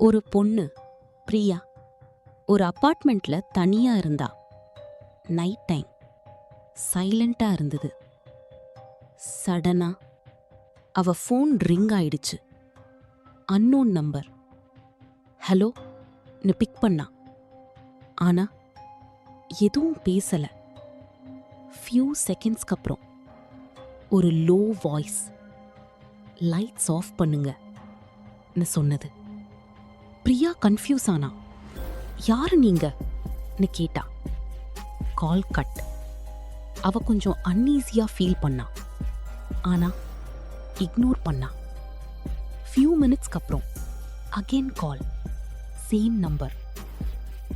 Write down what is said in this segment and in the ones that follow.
ஒரு பொண்ணு பிரியா ஒரு அப்பார்ட்மெண்ட்ல தனியா இருந்தா. நைட் டைம் சைலண்டா இருந்தது. சடனா அவ ஃபோன் ரிங் ஆயிடுச்சு. Unknown number. ஹலோன்னு பிக் பண்ணா. ஆனா எதுவும் பேசல. ஃபியூ செகண்ட்ஸ்க்கு அப்புறம் ஒரு லோ வாய்ஸ், லைட்ஸ் ஆஃப் பண்ணுங்கன்னு சொன்னது. பிரியா கன்ஃபியூஸ் ஆனா. யாரு நீங்கன்னு கேட்டா. Call cut. அவ கொஞ்சம் அன்ஈஸியா ஃபீல் பண்ணா. ஆனா இக்னோர் பண்ணா. ஃபியூ மினிட்ஸ்க்கு அப்புறம் அகெயின் கால். Same number.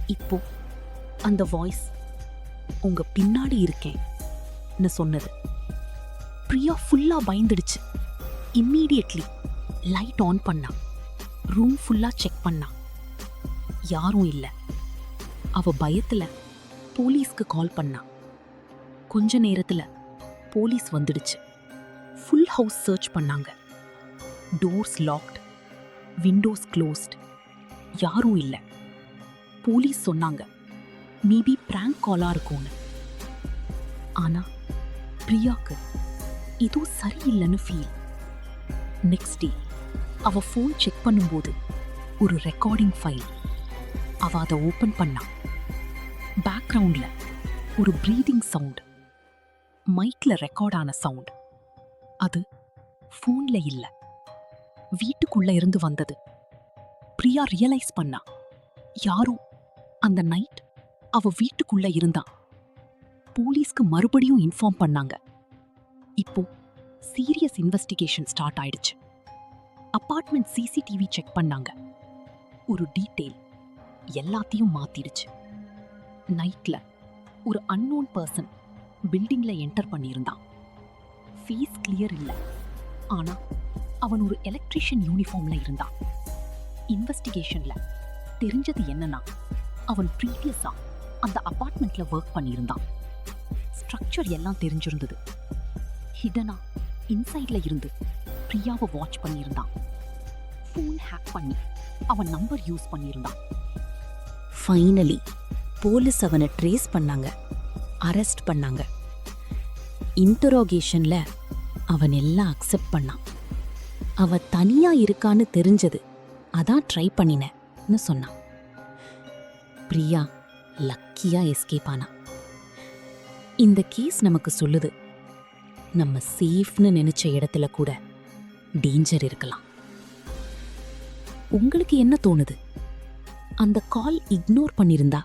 இப்போ அந்த வாய்ஸ், உங்க பின்னாடி இருக்கேன்னு சொன்னது. பிரியா ஃபுல்லா பயந்துடுச்சு. இம்மீடியட்லி லைட் ஆன் பண்ணா. ரூம் ஃபுல்லா செக் பண்ணா. யாரும் இல்ல. அவ பயத்துல போலீஸ்க்கு கால் பண்ணா. கொஞ்ச நேரத்துல போலீஸ் வந்துடுச்சு. ஃபுல் ஹவுஸ் சர்ச் பண்ணாங்க. Doors locked, Windows closed. யாரும் இல்ல. போலீஸ் சொன்னாங்க மேபி பிராங்க் காலா இருக்கும்னு. ஆனா பிரியாக்கு ஏதோ சரியில்லைன்னு ஃபீல். நெக்ஸ்ட் டே அவ ஃபோன் செக் பண்ணும்போது ஒரு ரெக்கார்டிங் ஃபைல். அவ அதை ஓபன் பண்ணா. பேக்ரவுண்ட்ல ஒரு ப்ரீதிங் சவுண்ட், மைக்ல ரெக்கார்ட் ஆன சவுண்ட். அது ஃபோன்ல இல்ல, வீட்டுக்குள்ள இருந்து வந்தது. பிரியா ரியலைஸ் பண்ணா, யாரோ அந்த நைட் அவ வீட்டுக்குள்ள இருந்தா. போலீஸ்க்கு மறுபடியும் இன்ஃபார்ம் பண்ணாங்க. இப்போ சீரியஸ் இன்வெஸ்டிகேஷன் ஸ்டார்ட் ஆயிடுச்சு. அபார்ட்மெண்ட் சிசிடிவி செக் பண்ணாங்க. ஒரு டீட்டெயில் எல்லாத்தையும் மாத்திடுச்சு. நைட்ல ஒரு அன்னோன் பர்சன் பில்டிங்ல என்டர் பண்ணியிருந்தான். ஃபேஸ் கிளியர் இல்ல, ஆனா அவன் ஒரு எலக்ட்ரீஷியன் யூனிஃபார்ம்ல இருந்தான். இன்வெஸ்டிகேஷன்ல தெரிஞ்சது என்னன்னா, அவன் ப்ரீவியஸா அந்த அபார்ட்மெண்ட்ல ஒர்க் பண்ணியிருந்தான். ஸ்ட்ரக்சர் எல்லாம் தெரிஞ்சிருந்தது. ஹிடனா இன்சைட்ல இருந்து பிரியாவை வாட்ச் பண்ணியிருந்தான். ஃபோன் ஹேக் பண்ணி அவன் நம்பர் யூஸ் பண்ணியிருந்தான். ஃபைனலி போலீஸ் அவனை ட்ரேஸ் பண்ணாங்க, அரெஸ்ட் பண்ணாங்க. இன்டரோகேஷன்ல அவன் எல்லாம் அக்செப்ட் பண்ணான். அவ தனியா இருக்கான்னு தெரிஞ்சது, அதான் ட்ரை பண்ணினேன்னு சொன்னான். பிரியா லக்கியா எஸ்கேப் ஆனா. இந்த கேஸ் நமக்கு சொல்லுது, நம்ம சேஃப்னு நினைச்ச இடத்துல கூட டேஞ்சர் இருக்கலாம். உங்களுக்கு என்ன தோணுது? அந்த கால் இக்னோர் பண்ணிருந்தா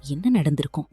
என்ன நடந்திருக்கும்?